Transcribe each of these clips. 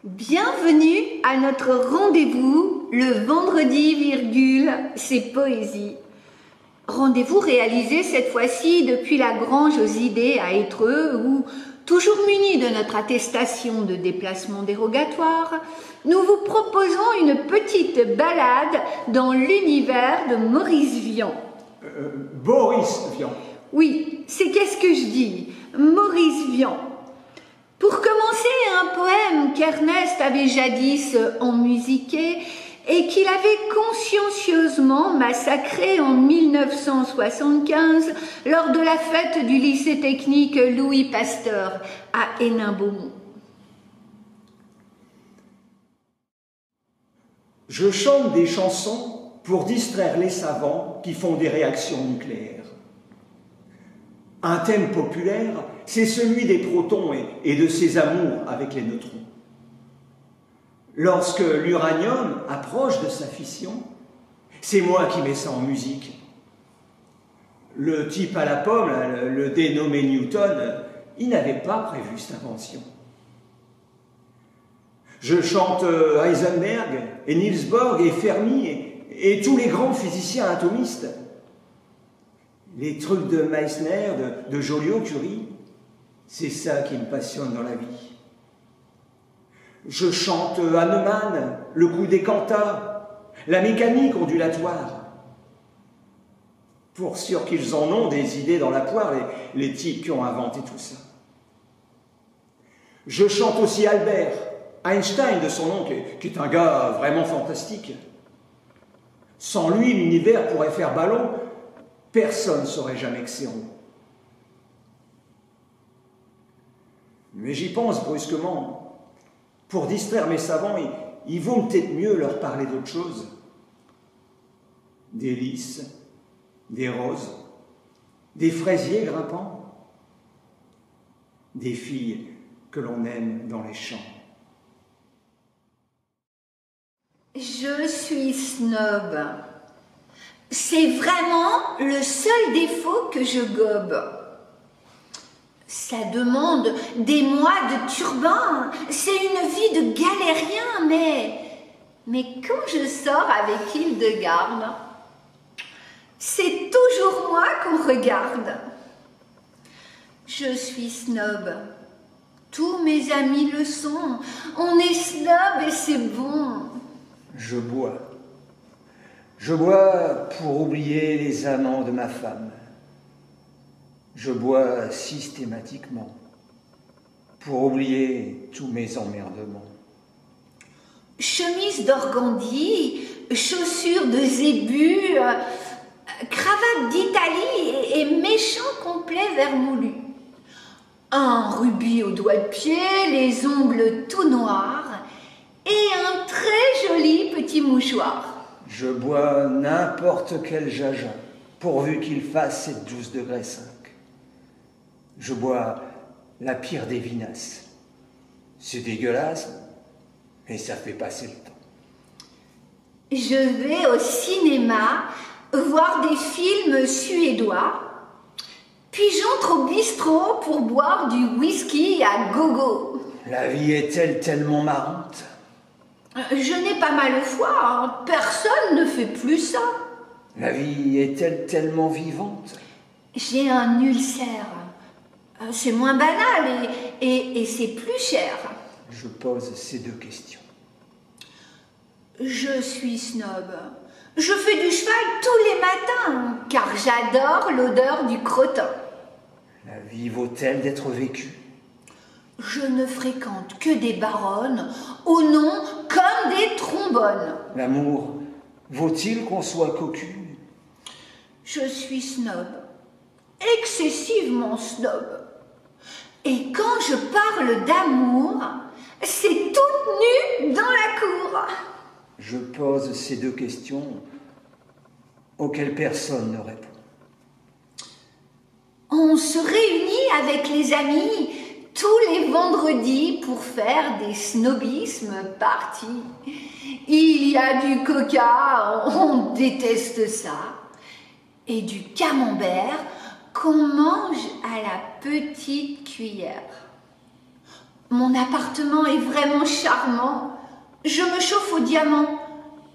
Bienvenue à notre rendez-vous le vendredi, c'est poésie. Rendez-vous réalisé cette fois-ci depuis la Grange aux Idées à Étreux où, toujours munis de notre attestation de déplacement dérogatoire, nous vous proposons une petite balade dans l'univers de Maurice Vian. Boris Vian. Oui, c'est qu'est-ce que je dis, Maurice Vian. Pour commencer, un poème qu'Ernest avait jadis enmusiqué et qu'il avait consciencieusement massacré en 1975 lors de la fête du lycée technique Louis Pasteur à Hénin-Beaumont. Je chante des chansons pour distraire les savants qui font des réactions nucléaires. Un thème populaire, c'est celui des protons et de ses amours avec les neutrons. Lorsque l'uranium approche de sa fission, c'est moi qui mets ça en musique. Le type à la pomme, le dénommé Newton, il n'avait pas prévu cette invention. Je chante Heisenberg et Niels Bohr et Fermi et tous les grands physiciens atomistes. Les trucs de Meissner, de Joliot-Curie, c'est ça qui me passionne dans la vie. Je chante Hahnemann, le coup des cantats, la mécanique ondulatoire. Pour sûr qu'ils en ont des idées dans la poire, les types qui ont inventé tout ça. Je chante aussi Albert Einstein de son nom, qui est un gars vraiment fantastique. Sans lui, l'univers pourrait faire ballon. Personne ne saurait jamais que c'est rond. Mais j'y pense brusquement. Pour distraire mes savants, il vaut peut-être mieux leur parler d'autre chose. Des lys, des roses, des fraisiers grimpants, des filles que l'on aime dans les champs. Je suis snob. C'est vraiment le seul défaut que je gobe. Ça demande des mois de turbin, c'est une vie de galérien, mais quand je sors avec Hildegarde, c'est toujours moi qu'on regarde. Je suis snob. Tous mes amis le sont. On est snob et c'est bon. Je bois. Je bois pour oublier les amants de ma femme. Je bois systématiquement pour oublier tous mes emmerdements. Chemise d'organdi, chaussures de zébu, cravate d'Italie et méchant complet vermoulu. Un rubis au doigt de pied, les ongles tout noirs et un très joli petit mouchoir. Je bois n'importe quel jaja, pourvu qu'il fasse ses 12 degrés 5. Je bois la pire des vinasses. C'est dégueulasse, mais ça fait passer le temps. Je vais au cinéma voir des films suédois, puis j'entre au bistrot pour boire du whisky à gogo. La vie est-elle tellement marrante? Je n'ai pas mal foi, hein. Personne ne fait plus ça. La vie est-elle tellement vivante? J'ai un ulcère. C'est moins banal et c'est plus cher. Je pose ces deux questions. Je suis snob. Je fais du cheval tous les matins, car j'adore l'odeur du crottin. La vie vaut-elle d'être vécue? Je ne fréquente que des baronnes, au nom comme des trombones. L'amour, vaut-il qu'on soit cocu? Je suis snob, excessivement snob. Et quand je parle d'amour, c'est toute nue dans la cour. Je pose ces deux questions auxquelles personne ne répond. On se réunit avec les amis tous les vendredis pour faire des snobismes parties. Il y a du coca, on déteste ça. Et du camembert qu'on mange à la petite cuillère. Mon appartement est vraiment charmant. Je me chauffe au diamant.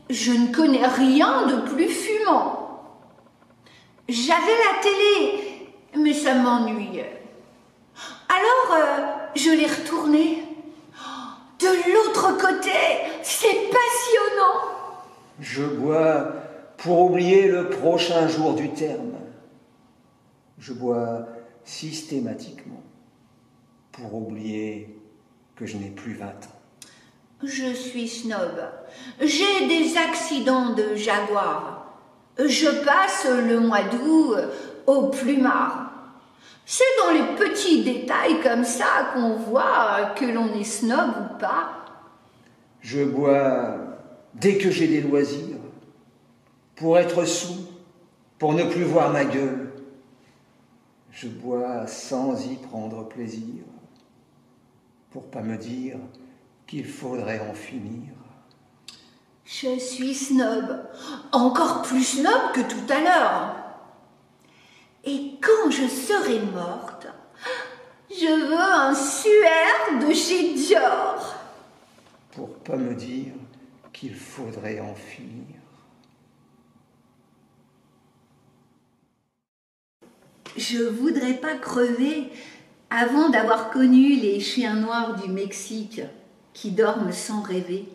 Je ne connais rien de plus fumant. J'avais la télé, mais ça m'ennuyait. Alors, je l'ai retournée. De l'autre côté, c'est passionnant. Je bois pour oublier le prochain jour du terme. Je bois systématiquement pour oublier que je n'ai plus 20 ans. Je suis snob. J'ai des accidents de jaguar. Je passe le mois d'août au plumard. C'est dans les petits détails comme ça qu'on voit que l'on est snob ou pas. Je bois dès que j'ai des loisirs, pour être sous, pour ne plus voir ma gueule. Je bois sans y prendre plaisir, pour pas me dire qu'il faudrait en finir. Je suis snob, encore plus snob que tout à l'heure. Et quand je serai morte, je veux un suaire de chez Dior. Pour pas me dire qu'il faudrait en finir. Je voudrais pas crever avant d'avoir connu les chiens noirs du Mexique qui dorment sans rêver.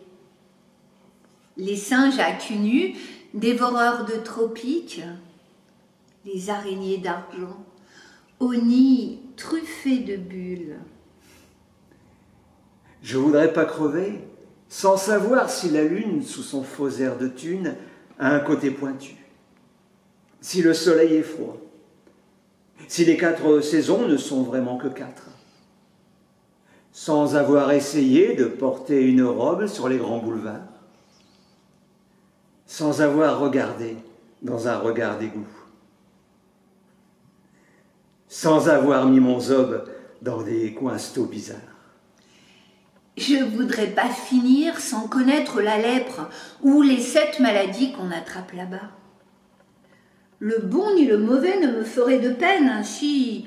Les singes à cul nu, dévoreurs de tropiques, les araignées d'argent, aux nids truffés de bulles. Je voudrais pas crever sans savoir si la lune, sous son faux air de thune, a un côté pointu, si le soleil est froid, si les 4 saisons ne sont vraiment que 4, sans avoir essayé de porter une robe sur les grands boulevards, sans avoir regardé dans un regard d'égout, sans avoir mis mon zob dans des coinstos bizarres. Je voudrais pas finir sans connaître la lèpre ou les 7 maladies qu'on attrape là-bas. Le bon ni le mauvais ne me ferait de peine si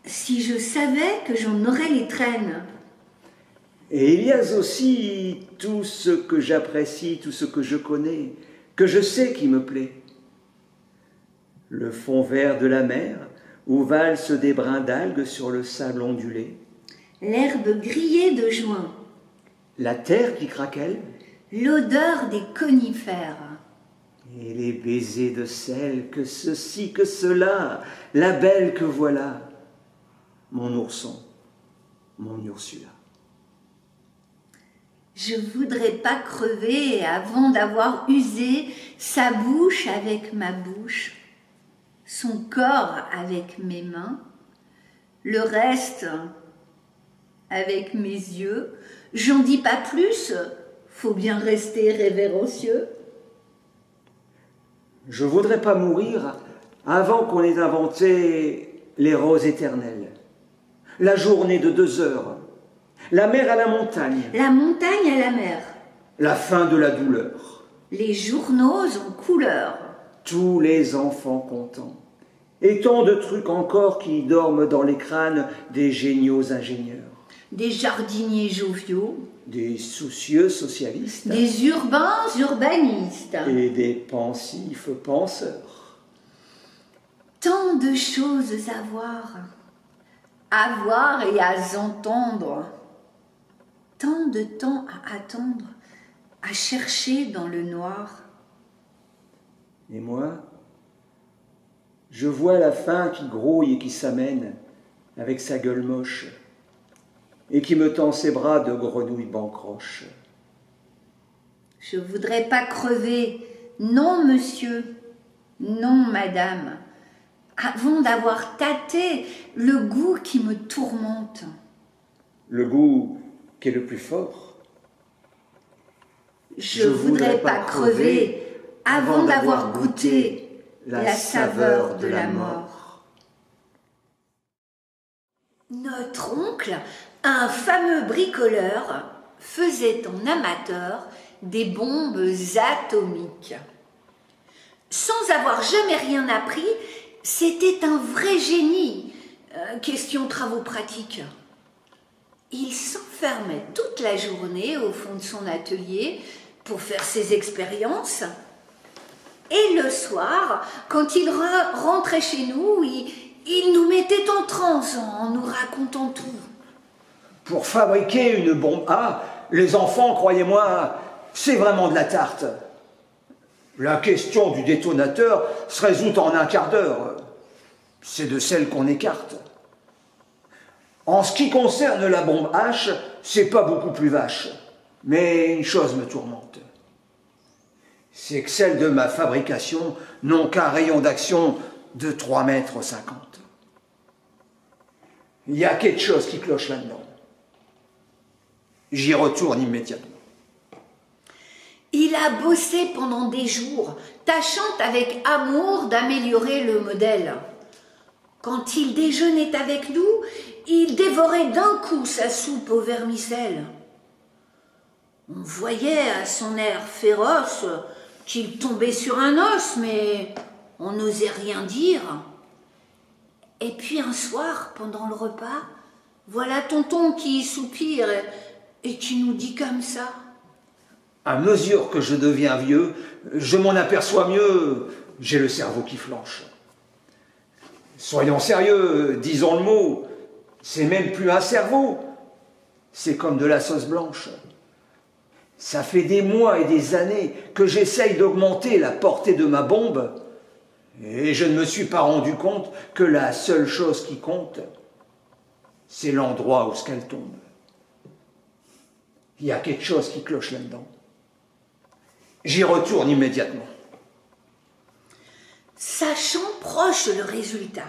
je savais que j'en aurais les traînes. Et il y a aussi tout ce que j'apprécie, tout ce que je connais, que je sais qui me plaît. Le fond vert de la mer, où valsent des brins d'algues sur le sable ondulé. L'herbe grillée de juin. La terre qui craquelle. L'odeur des conifères. Et les baisers de sel, que ceci, que cela, la belle que voilà, mon ourson, mon Ursula. Je voudrais pas crever avant d'avoir usé sa bouche avec ma bouche, son corps avec mes mains, le reste avec mes yeux. J'en dis pas plus, faut bien rester révérencieux. Je voudrais pas mourir avant qu'on ait inventé les roses éternelles, la journée de 2 heures, la mer à la montagne, la montagne à la mer, la fin de la douleur, les journaux en couleur, tous les enfants contents, et tant de trucs encore qui dorment dans les crânes des géniaux ingénieurs, des jardiniers joviaux, des soucieux socialistes, des urbains urbanistes et des pensifs penseurs. Tant de choses à voir et à entendre, tant de temps à attendre, à chercher dans le noir. Et moi, je vois la faim qui grouille et qui s'amène avec sa gueule moche et qui me tend ses bras de grenouille bancroche. Je voudrais pas crever, non monsieur, non madame, avant d'avoir tâté le goût qui me tourmente. Le goût qui est le plus fort. Je voudrais pas crever avant d'avoir goûté la saveur de la mort. Notre oncle, un fameux bricoleur, faisait en amateur des bombes atomiques. sans avoir jamais rien appris, c'était un vrai génie. Question travaux pratiques. Il s'enfermait toute la journée au fond de son atelier pour faire ses expériences. Et le soir, quand il rentrait chez nous, il nous mettait en transe en nous racontant tout. Pour fabriquer une bombe A, les enfants, croyez-moi, c'est vraiment de la tarte. La question du détonateur se résout en un quart d'heure. C'est de celle qu'on écarte. En ce qui concerne la bombe H, c'est pas beaucoup plus vache. Mais une chose me tourmente. C'est que celles de ma fabrication n'ont qu'un rayon d'action de 3,50 mètres. Il y a quelque chose qui cloche là-dedans. J'y retourne immédiatement. Il a bossé pendant des jours, tâchant avec amour d'améliorer le modèle. Quand il déjeunait avec nous, il dévorait d'un coup sa soupe au vermicelle. On voyait à son air féroce qu'il tombait sur un os, mais on n'osait rien dire. Et puis un soir, pendant le repas, voilà tonton qui soupire et qui nous dit comme ça. À mesure que je deviens vieux, je m'en aperçois mieux, j'ai le cerveau qui flanche. Soyons sérieux, disons le mot, c'est même plus un cerveau, c'est comme de la sauce blanche. Ça fait des mois et des années que j'essaye d'augmenter la portée de ma bombe et je ne me suis pas rendu compte que la seule chose qui compte, c'est l'endroit où elle tombe. Il y a quelque chose qui cloche là-dedans. J'y retourne immédiatement. Sachant proche le résultat,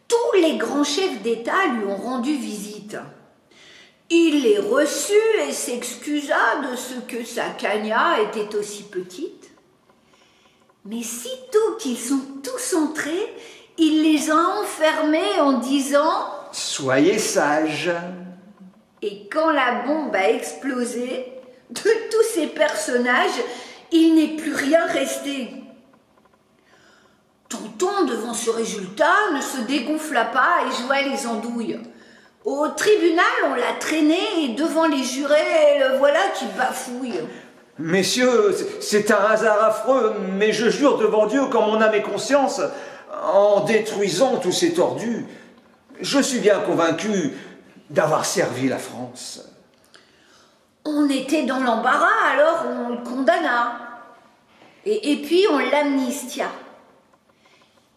tous les grands chefs d'État lui ont rendu visite. Il les reçut et s'excusa de ce que sa cagna était aussi petite. Mais sitôt qu'ils sont tous entrés, il les a enfermés en disant « Soyez sages !» Et quand la bombe a explosé, de tous ces personnages, il n'est plus rien resté. Tonton, devant ce résultat, ne se dégonfla pas et jouait les andouilles. Au tribunal, on l'a traîné et devant les jurés, le voilà qui bafouille. Messieurs, c'est un hasard affreux, mais je jure devant Dieu, qu'en mon âme et conscience, en détruisant tous ces tordus, je suis bien convaincu d'avoir servi la France. On était dans l'embarras, alors on le condamna. Et puis on l'amnistia.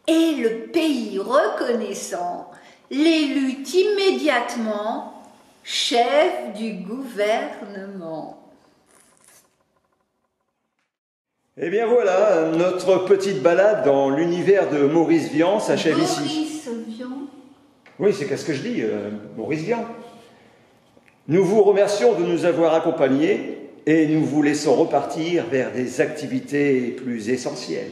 Et le pays reconnaissant l'élut immédiatement chef du gouvernement. Eh bien voilà, notre petite balade dans l'univers de Maurice Vian s'achève ici. Maurice Vian. Oui, c'est qu'est-ce que je dis, Maurice Vian. Nous vous remercions de nous avoir accompagnés et nous vous laissons repartir vers des activités plus essentielles.